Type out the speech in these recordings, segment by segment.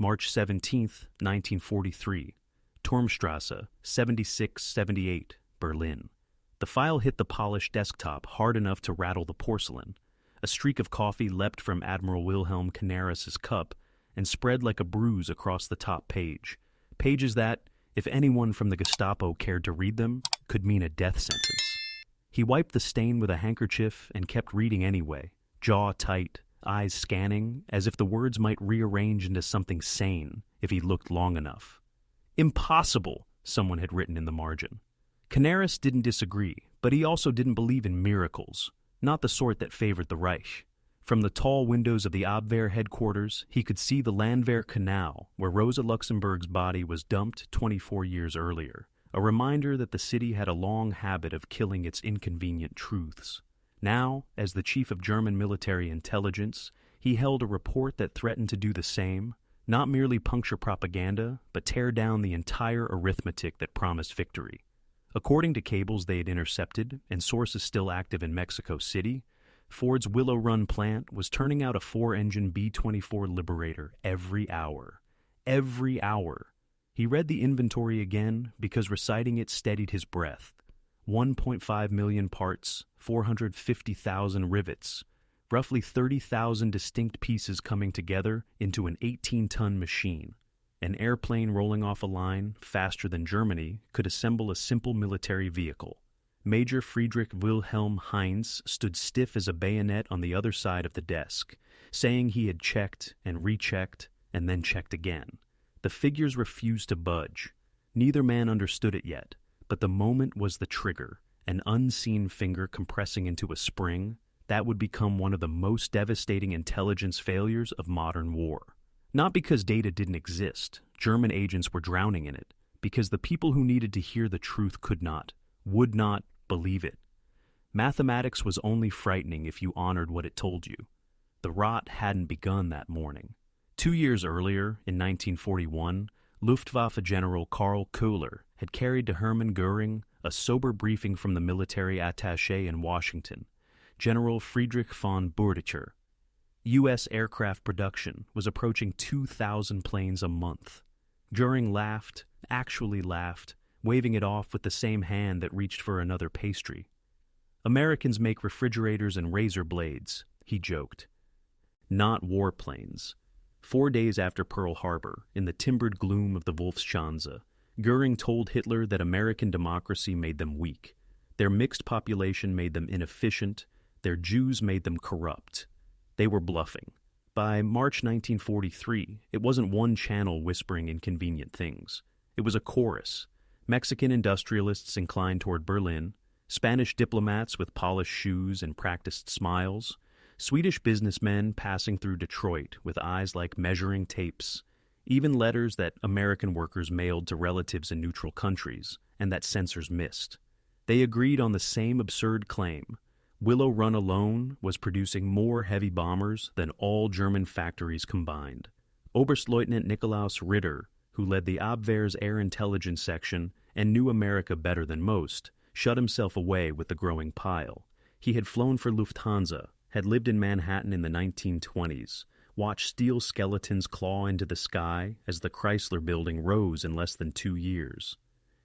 March 17, 1943, Turmstrasse, 7678, Berlin. The file hit the polished desktop hard enough to rattle the porcelain. A streak of coffee leapt from Admiral Wilhelm Canaris's cup and spread like a bruise across the top page. Pages that, if anyone from the Gestapo cared to read them, could mean a death sentence. He wiped the stain with a handkerchief and kept reading anyway, jaw tight, eyes scanning, as if the words might rearrange into something sane if he looked long enough. "Impossible," someone had written in the margin. Canaris didn't disagree, but he also didn't believe in miracles, not the sort that favored the Reich. From the tall windows of the Abwehr headquarters, he could see the Landwehr Canal, where Rosa Luxemburg's body was dumped 24 years earlier, a reminder that the city had a long habit of killing its inconvenient truths. Now, as the chief of German military intelligence, he held a report that threatened to do the same, not merely puncture propaganda, but tear down the entire arithmetic that promised victory. According to cables they had intercepted and sources still active in Mexico City, Ford's Willow Run plant was turning out a 4-engine B-24 Liberator every hour. Every hour. He read the inventory again because reciting it steadied his breath. 1.5 million parts, 450,000 rivets, roughly 30,000 distinct pieces coming together into an 18-ton machine. An airplane rolling off a line faster than Germany could assemble a simple military vehicle. Major Friedrich Wilhelm Heinz stood stiff as a bayonet on the other side of the desk, saying he had checked and rechecked and then checked again. The figures refused to budge. Neither man understood it yet, but the moment was the trigger, an unseen finger compressing into a spring that would become one of the most devastating intelligence failures of modern war. Not because data didn't exist, German agents were drowning in it, because the people who needed to hear the truth could not, would not believe it. Mathematics was only frightening if you honored what it told you. The rot hadn't begun that morning. 2 years earlier, in 1941, Luftwaffe General Karl Köhler had carried to Hermann Göring a sober briefing from the military attaché in Washington, General Friedrich von Bourdicher. U.S. aircraft production was approaching 2,000 planes a month. Göring laughed, actually laughed, waving it off with the same hand that reached for another pastry. "Americans make refrigerators and razor blades," he joked. Not warplanes. 4 days after Pearl Harbor, in the timbered gloom of the Wolfschanze, Göring told Hitler that American democracy made them weak. Their mixed population made them inefficient. Their Jews made them corrupt. They were bluffing. By March 1943, it wasn't one channel whispering inconvenient things. It was a chorus. Mexican industrialists inclined toward Berlin, Spanish diplomats with polished shoes and practiced smiles, Swedish businessmen passing through Detroit with eyes like measuring tapes, even letters that American workers mailed to relatives in neutral countries and that censors missed. They agreed on the same absurd claim. Willow Run alone was producing more heavy bombers than all German factories combined. Oberstleutnant Nikolaus Ritter, who led the Abwehr's Air Intelligence Section and knew America better than most, shut himself away with the growing pile. He had flown for Lufthansa, had lived in Manhattan in the 1920s, watched steel skeletons claw into the sky as the Chrysler Building rose in less than 2 years.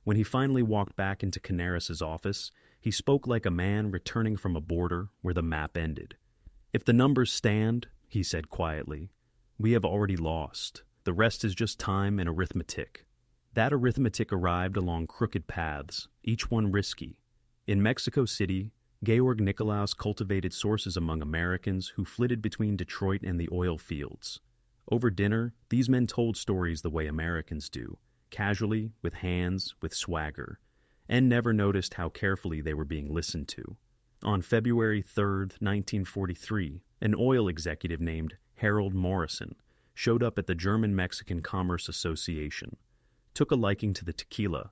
When he finally walked back into Canaris's office, he spoke like a man returning from a border where the map ended. "If the numbers stand," he said quietly, "we have already lost. The rest is just time and arithmetic." That arithmetic arrived along crooked paths, each one risky. In Mexico City, Georg Nikolaus cultivated sources among Americans who flitted between Detroit and the oil fields. Over dinner, these men told stories the way Americans do, casually, with hands, with swagger, and never noticed how carefully they were being listened to. On February 3, 1943, an oil executive named Harold Morrison showed up at the German-Mexican Commerce Association, took a liking to the tequila,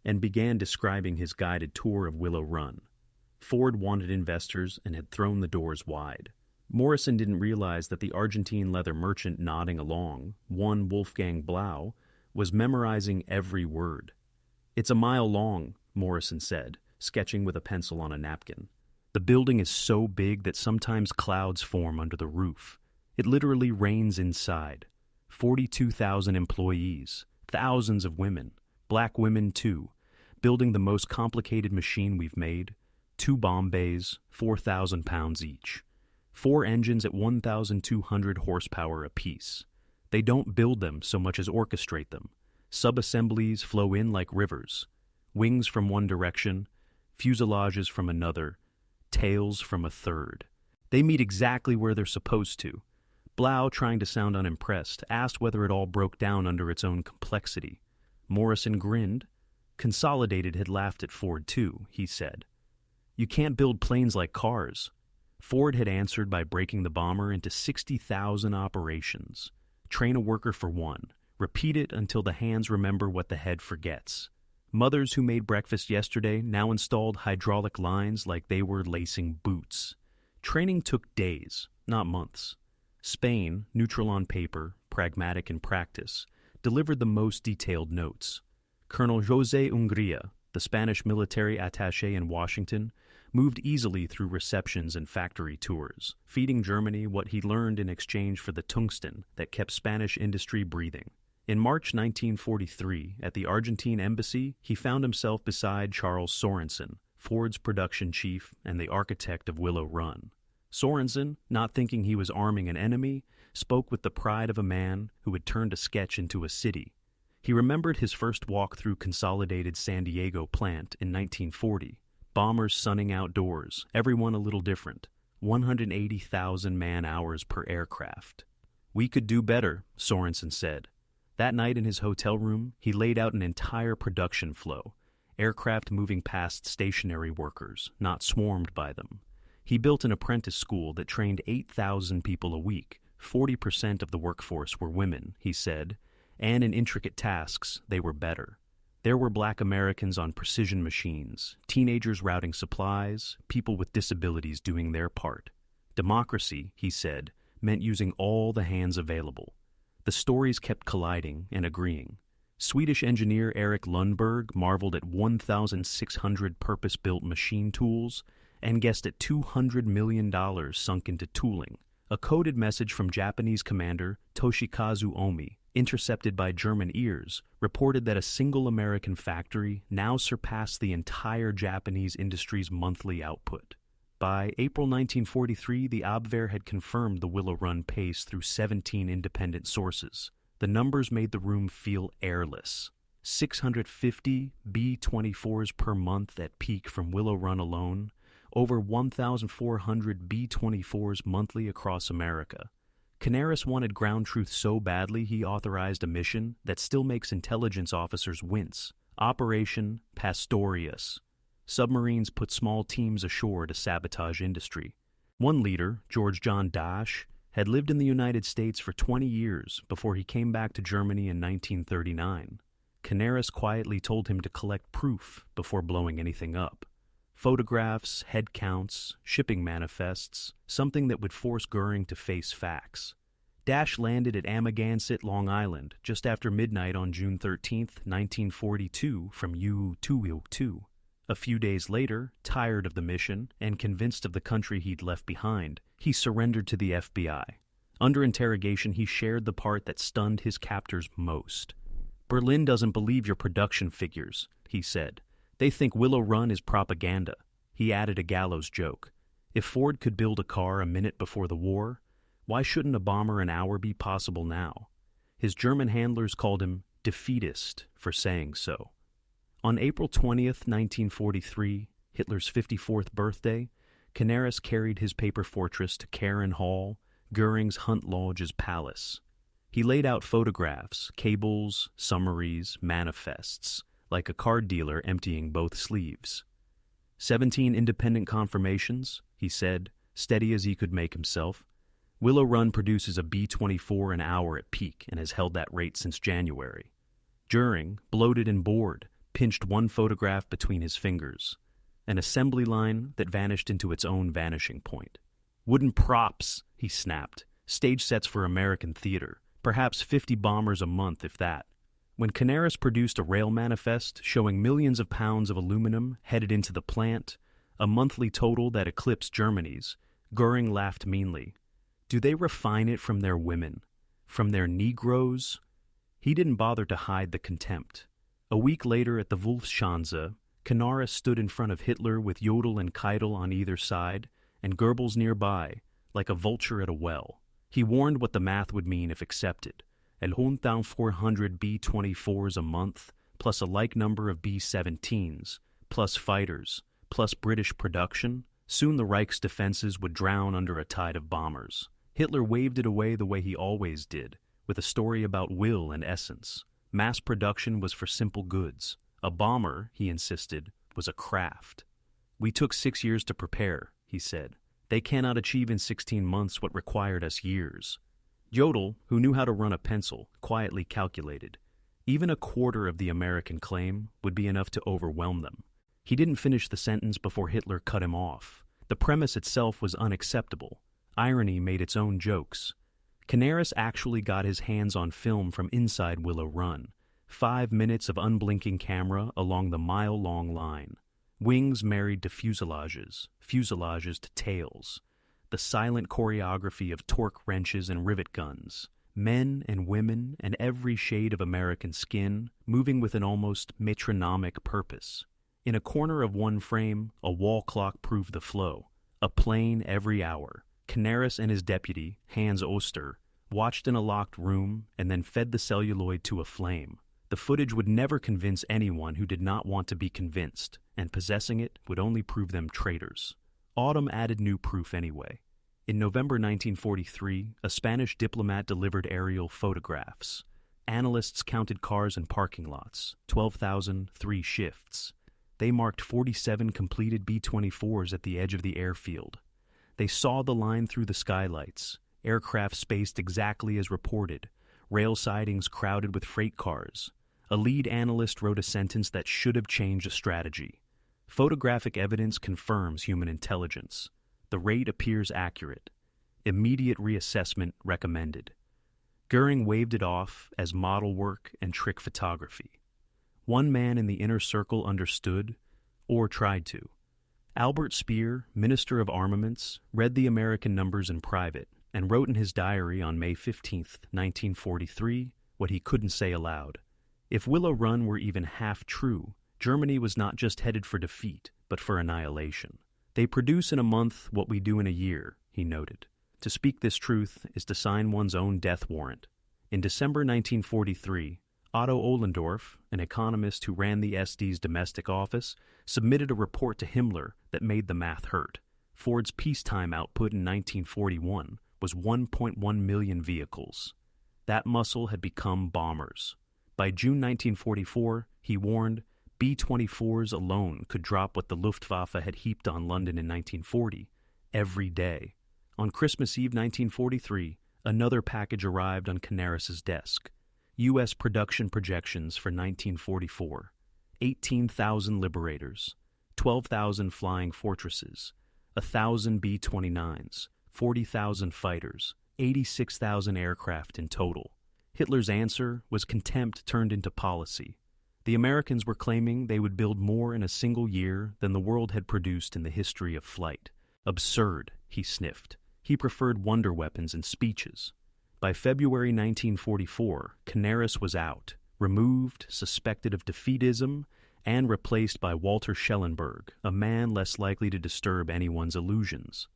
and began describing his guided tour of Willow Run. Ford wanted investors and had thrown the doors wide. Morrison didn't realize that the Argentine leather merchant nodding along, one Wolfgang Blau, was memorizing every word. "It's a mile long," Morrison said, sketching with a pencil on a napkin. "The building is so big that sometimes clouds form under the roof. It literally rains inside. 42,000 employees, thousands of women, black women too, building the most complicated machine we've made, 2 bomb bays, 4,000 pounds each, 4 engines at 1,200 horsepower apiece. They don't build them so much as orchestrate them. Sub-assemblies flow in like rivers, wings from one direction, fuselages from another, tails from a third. They meet exactly where they're supposed to. Blau, trying to sound unimpressed, asked whether it all broke down under its own complexity. Morrison grinned. Consolidated had laughed at Ford too, he said. You can't build planes like cars. Ford had answered by breaking the bomber into 60,000 operations. Train a worker for one. Repeat it until the hands remember what the head forgets. Mothers who made breakfast yesterday now installed hydraulic lines like they were lacing boots. Training took days, not months. Spain, neutral on paper, pragmatic in practice, delivered the most detailed notes. Colonel José Ungría, the Spanish military attaché in Washington, moved easily through receptions and factory tours, feeding Germany what he learned in exchange for the tungsten that kept Spanish industry breathing. In March 1943, at the Argentine embassy, he found himself beside Charles Sorensen, Ford's production chief and the architect of Willow Run. Sorensen, not thinking he was arming an enemy, spoke with the pride of a man who had turned a sketch into a city. He remembered his first walk through Consolidated San Diego plant in 1940. Bombers sunning outdoors, everyone a little different. 180,000 man-hours per aircraft. We could do better, Sorensen said. That night in his hotel room, he laid out an entire production flow. Aircraft moving past stationary workers, not swarmed by them. He built an apprentice school that trained 8,000 people a week. 40% of the workforce were women, he said, and in intricate tasks, they were better. There were black Americans on precision machines, teenagers routing supplies, people with disabilities doing their part. Democracy, he said, meant using all the hands available. The stories kept colliding and agreeing. Swedish engineer Erik Lundberg marveled at 1,600 purpose-built machine tools and guessed at $200 million sunk into tooling. A coded message from Japanese commander Toshikazu Omi, intercepted by German ears, reported that a single American factory now surpassed the entire Japanese industry's monthly output. By April 1943, the Abwehr had confirmed the Willow Run pace through 17 independent sources. The numbers made the room feel airless. 650 B-24s per month at peak from Willow Run alone, over 1,400 B-24s monthly across America. Canaris wanted ground truth so badly he authorized a mission that still makes intelligence officers wince. Operation Pastorius. Submarines put small teams ashore to sabotage industry. One leader, George John Dasch, had lived in the United States for 20 years before he came back to Germany in 1939. Canaris quietly told him to collect proof before blowing anything up. Photographs, head counts, shipping manifests, something that would force Göring to face facts. Dasch landed at Amagansett, Long Island, just after midnight on June 13, 1942, from U-202. A few days later, tired of the mission and convinced of the country he'd left behind, he surrendered to the FBI. Under interrogation, he shared the part that stunned his captors most. "Berlin doesn't believe your production figures," he said. "They think Willow Run is propaganda." He added a gallows joke. If Ford could build a car a minute before the war, why shouldn't a bomber an hour be possible now? His German handlers called him defeatist for saying so. On April 20th, 1943, Hitler's 54th birthday, Canaris carried his paper fortress to Karen Hall, Göring's Hunt Lodge's palace. He laid out photographs, cables, summaries, manifests, like a card dealer emptying both sleeves. 17 independent confirmations, he said, steady as he could make himself. Willow Run produces a B-24 an hour at peak and has held that rate since January. Göring, bloated and bored, pinched one photograph between his fingers, an assembly line that vanished into its own vanishing point. Wooden props, he snapped, stage sets for American theater, perhaps 50 bombers a month if that. When Canaris produced a rail manifest showing millions of pounds of aluminum headed into the plant, a monthly total that eclipsed Germany's, Göring laughed meanly. Do they refine it from their women? From their Negroes? He didn't bother to hide the contempt. A week later at the Wolfschanze, Canaris stood in front of Hitler with Jodl and Keitel on either side, and Goebbels nearby, like a vulture at a well. He warned what the math would mean if accepted. 1,400 B-24s a month, plus a like number of B-17s, plus fighters, plus British production. Soon the Reich's defenses would drown under a tide of bombers. Hitler waved it away the way he always did, with a story about will and essence. Mass production was for simple goods. A bomber, he insisted, was a craft. We took 6 years to prepare, he said. They cannot achieve in 16 months what required us years. Jodl, who knew how to run a pencil, quietly calculated. Even a quarter of the American claim would be enough to overwhelm them. He didn't finish the sentence before Hitler cut him off. The premise itself was unacceptable. Irony made its own jokes. Canaris actually got his hands on film from inside Willow Run. 5 minutes of unblinking camera along the mile-long line. Wings married to fuselages, fuselages to tails. The silent choreography of torque wrenches and rivet guns. Men and women and every shade of American skin moving with an almost metronomic purpose. In a corner of one frame, a wall clock proved the flow. A plane every hour. Canaris and his deputy, Hans Oster, watched in a locked room and then fed the celluloid to a flame. The footage would never convince anyone who did not want to be convinced, and possessing it would only prove them traitors. Autumn added new proof anyway. In November 1943, a Spanish diplomat delivered aerial photographs. Analysts counted cars and parking lots, 12,003 shifts. They marked 47 completed B-24s at the edge of the airfield. They saw the line through the skylights, aircraft spaced exactly as reported, rail sidings crowded with freight cars. A lead analyst wrote a sentence that should have changed a strategy. Photographic evidence confirms human intelligence. The rate appears accurate. Immediate reassessment recommended. Göring waved it off as model work and trick photography. One man in the inner circle understood, or tried to. Albert Speer, Minister of Armaments, read the American numbers in private and wrote in his diary on May 15, 1943, what he couldn't say aloud. If Willow Run were even half true, Germany was not just headed for defeat, but for annihilation. They produce in a month what we do in a year, he noted. To speak this truth is to sign one's own death warrant. In December 1943, Otto Ohlendorf, an economist who ran the SD's domestic office, submitted a report to Himmler that made the math hurt. Ford's peacetime output in 1941 was 1.1 million vehicles. That muscle had become bombers. By June 1944, he warned, B-24s alone could drop what the Luftwaffe had heaped on London in 1940, every day. On Christmas Eve 1943, another package arrived on Canaris's desk. U.S. production projections for 1944. 18,000 Liberators, 12,000 flying fortresses, 1,000 B-29s, 40,000 fighters, 86,000 aircraft in total. Hitler's answer was contempt turned into policy. The Americans were claiming they would build more in a single year than the world had produced in the history of flight. Absurd, he sniffed. He preferred wonder weapons and speeches. By February 1944, Canaris was out, removed, suspected of defeatism, and replaced by Walter Schellenberg, a man less likely to disturb anyone's illusions.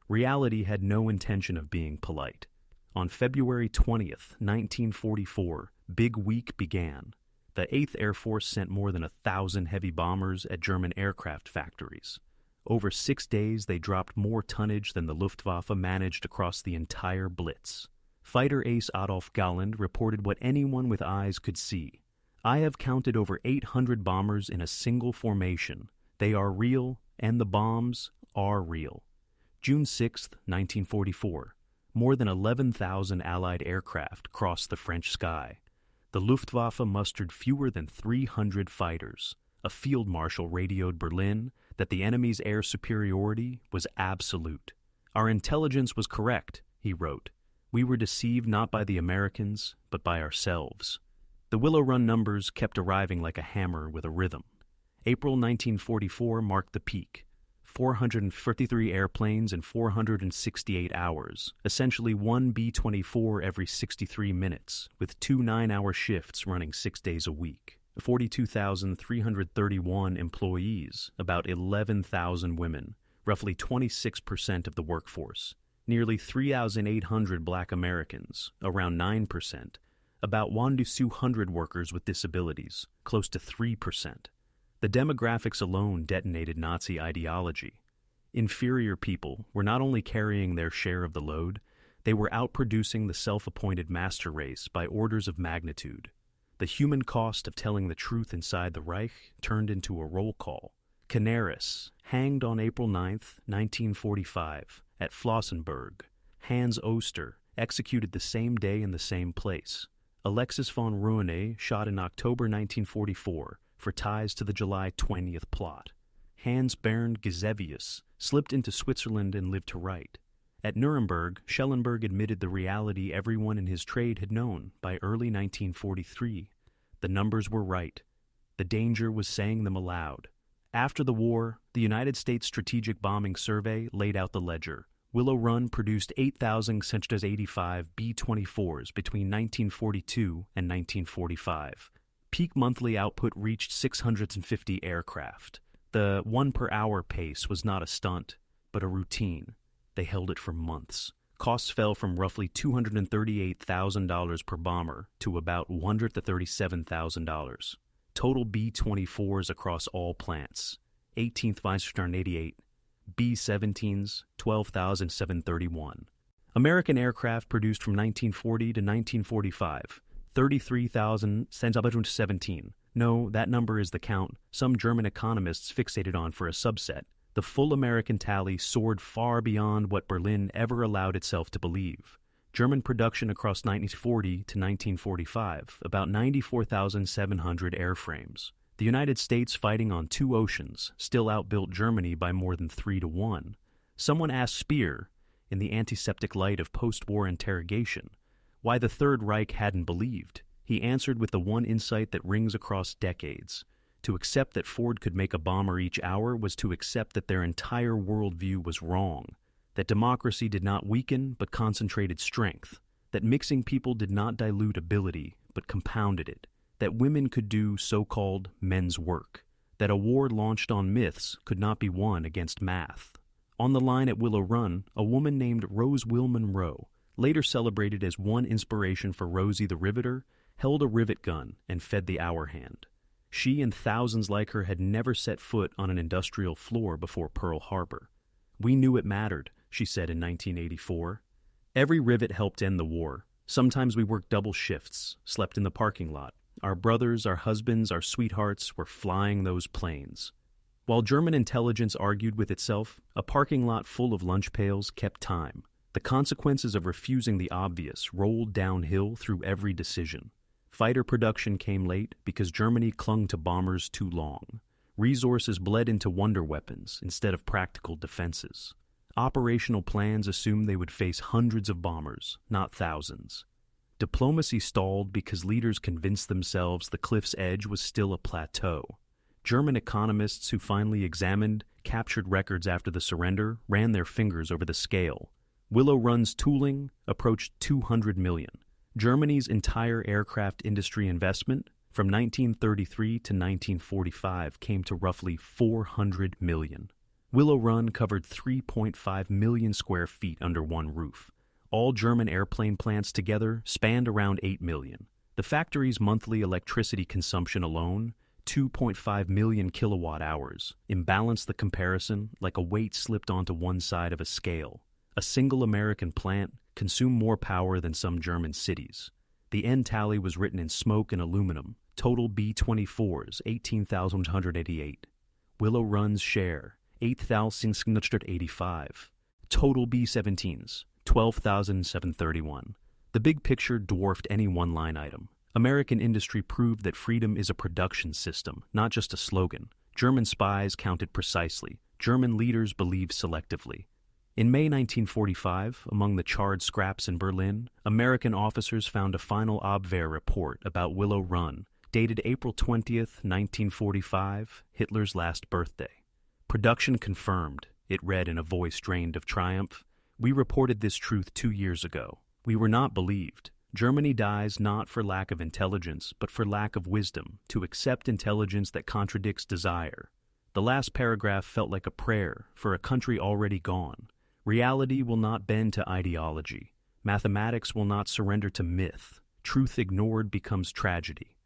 Reality had no intention of being polite. On February 20th, 1944, Big Week began. The 8th Air Force sent more than 1,000 heavy bombers at German aircraft factories. Over 6 days, they dropped more tonnage than the Luftwaffe managed across the entire Blitz. Fighter ace Adolf Galland reported what anyone with eyes could see. I have counted over 800 bombers in a single formation. They are real, and the bombs are real. June 6, 1944. More than 11,000 Allied aircraft crossed the French sky. The Luftwaffe mustered fewer than 300 fighters. A field marshal radioed Berlin that the enemy's air superiority was absolute. Our intelligence was correct, he wrote. We were deceived not by the Americans, but by ourselves. The Willow Run numbers kept arriving like a hammer with a rhythm. April 1944 marked the peak. 453 airplanes in 468 hours, essentially one B-24 every 63 minutes, with 2 9-hour shifts running 6 days a week. 42,331 employees, about 11,000 women, roughly 26% of the workforce. Nearly 3,800 Black Americans, around 9%. About 1,200 workers with disabilities, close to 3%. The demographics alone detonated Nazi ideology. Inferior people were not only carrying their share of the load, they were outproducing the self-appointed master race by orders of magnitude. The human cost of telling the truth inside the Reich turned into a roll call. Canaris, hanged on April 9, 1945, at Flossenburg. Hans Oster, executed the same day in the same place. Alexis von Ruenet, shot in October 1944 for ties to the July 20th plot. Hans Bernd Gisevius slipped into Switzerland and lived to write. At Nuremberg, Schellenberg admitted the reality everyone in his trade had known by early 1943. The numbers were right. The danger was saying them aloud. After the war, the United States Strategic Bombing Survey laid out the ledger. Willow Run produced 8,685 B-24s between 1942 and 1945. Peak monthly output reached 650 aircraft. The 1-per-hour pace was not a stunt, but a routine. They held it for months. Costs fell from roughly $238,000 per bomber to about $137,000. Total B-24s across all plants: 18th Weissstern 88, B-17s 12,731. American aircraft produced from 1940 to 1945, 33,717. No, that number is the count some German economists fixated on for a subset. The full American tally soared far beyond what Berlin ever allowed itself to believe. German production across 1940 to 1945, about 94,700 airframes. The United States, fighting on 2 oceans, still outbuilt Germany by more than 3-1. Someone asked Speer, in the antiseptic light of post-war interrogation, why the Third Reich hadn't believed. He answered with the one insight that rings across decades. To accept that Ford could make a bomber each hour was to accept that their entire worldview was wrong, that democracy did not weaken but concentrated strength, that mixing people did not dilute ability but compounded it, that women could do so-called men's work, that a war launched on myths could not be won against math. On the line at Willow Run, a woman named Rose Monroe, later celebrated as one inspiration for Rosie the Riveter, held a rivet gun and fed the hour hand. She and thousands like her had never set foot on an industrial floor before Pearl Harbor. "We knew it mattered," she said in 1984. Every rivet helped end the war. Sometimes we worked double shifts, slept in the parking lot. Our brothers, our husbands, our sweethearts were flying those planes. While German intelligence argued with itself, a parking lot full of lunch pails kept time. The consequences of refusing the obvious rolled downhill through every decision. Fighter production came late because Germany clung to bombers too long. Resources bled into wonder weapons instead of practical defenses. Operational plans assumed they would face hundreds of bombers, not thousands. Diplomacy stalled because leaders convinced themselves the cliff's edge was still a plateau. German economists who finally examined captured records after the surrender ran their fingers over the scale. Willow Run's tooling approached $200 million. Germany's entire aircraft industry investment from 1933 to 1945 came to roughly $400 million. Willow Run covered 3.5 million square feet under one roof. All German airplane plants together spanned around 8 million. The factory's monthly electricity consumption alone, 2.5 million kilowatt hours, imbalanced the comparison like a weight slipped onto one side of a scale. A single American plant consumed more power than some German cities. The end tally was written in smoke and aluminum. Total B-24s, 18,188. Willow Run's share, 8,685. Total B-17s, 12,731. The big picture dwarfed any one line item. American industry proved that freedom is a production system, not just a slogan. German spies counted precisely. German leaders believed selectively. In May 1945, among the charred scraps in Berlin, American officers found a final Abwehr report about Willow Run, dated April 20th, 1945, Hitler's last birthday. Production confirmed, it read in a voice drained of triumph. We reported this truth 2 years ago. We were not believed. Germany dies not for lack of intelligence, but for lack of wisdom, to accept intelligence that contradicts desire. The last paragraph felt like a prayer for a country already gone. Reality will not bend to ideology. Mathematics will not surrender to myth. Truth ignored becomes tragedy.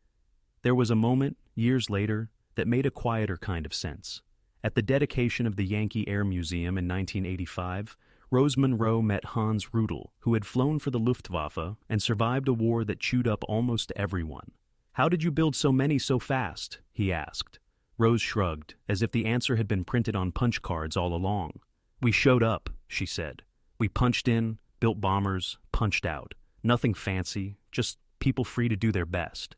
There was a moment, years later, that made a quieter kind of sense. At the dedication of the Yankee Air Museum in 1985, Rose Monroe met Hans Rudel, who had flown for the Luftwaffe and survived a war that chewed up almost everyone. "How did you build so many so fast?" he asked. Rose shrugged, as if the answer had been printed on punch cards all along. "We showed up," she said. "We punched in, built bombers, punched out. Nothing fancy, just people free to do their best."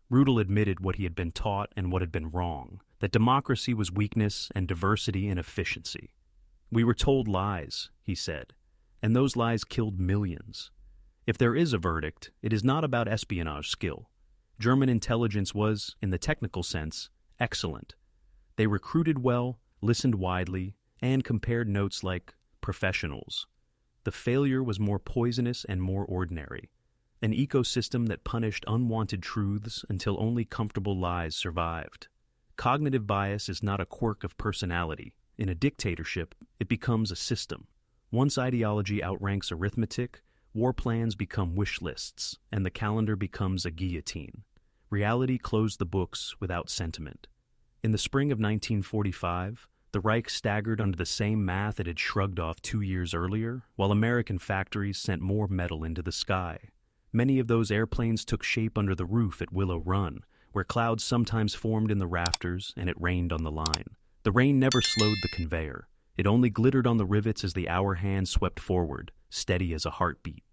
Rudel admitted what he had been taught and what had been wrong, that democracy was weakness and diversity inefficiency. "We were told lies," he said, "and those lies killed millions. If there is a verdict, it is not about espionage skill. German intelligence was, in the technical sense, excellent. They recruited well, listened widely, and compared notes like professionals. The failure was more poisonous and more ordinary, an ecosystem that punished unwanted truths until only comfortable lies survived. Cognitive bias is not a quirk of personality. In a dictatorship, it becomes a system. Once ideology outranks arithmetic, war plans become wish lists, and the calendar becomes a guillotine. Reality closed the books without sentiment. In the spring of 1945, the Reich staggered under the same math it had shrugged off 2 years earlier, while American factories sent more metal into the sky. Many of those airplanes took shape under the roof at Willow Run, where clouds sometimes formed in the rafters and it rained on the line. The rain never slowed the conveyor. It only glittered on the rivets as the hour hand swept forward, steady as a heartbeat.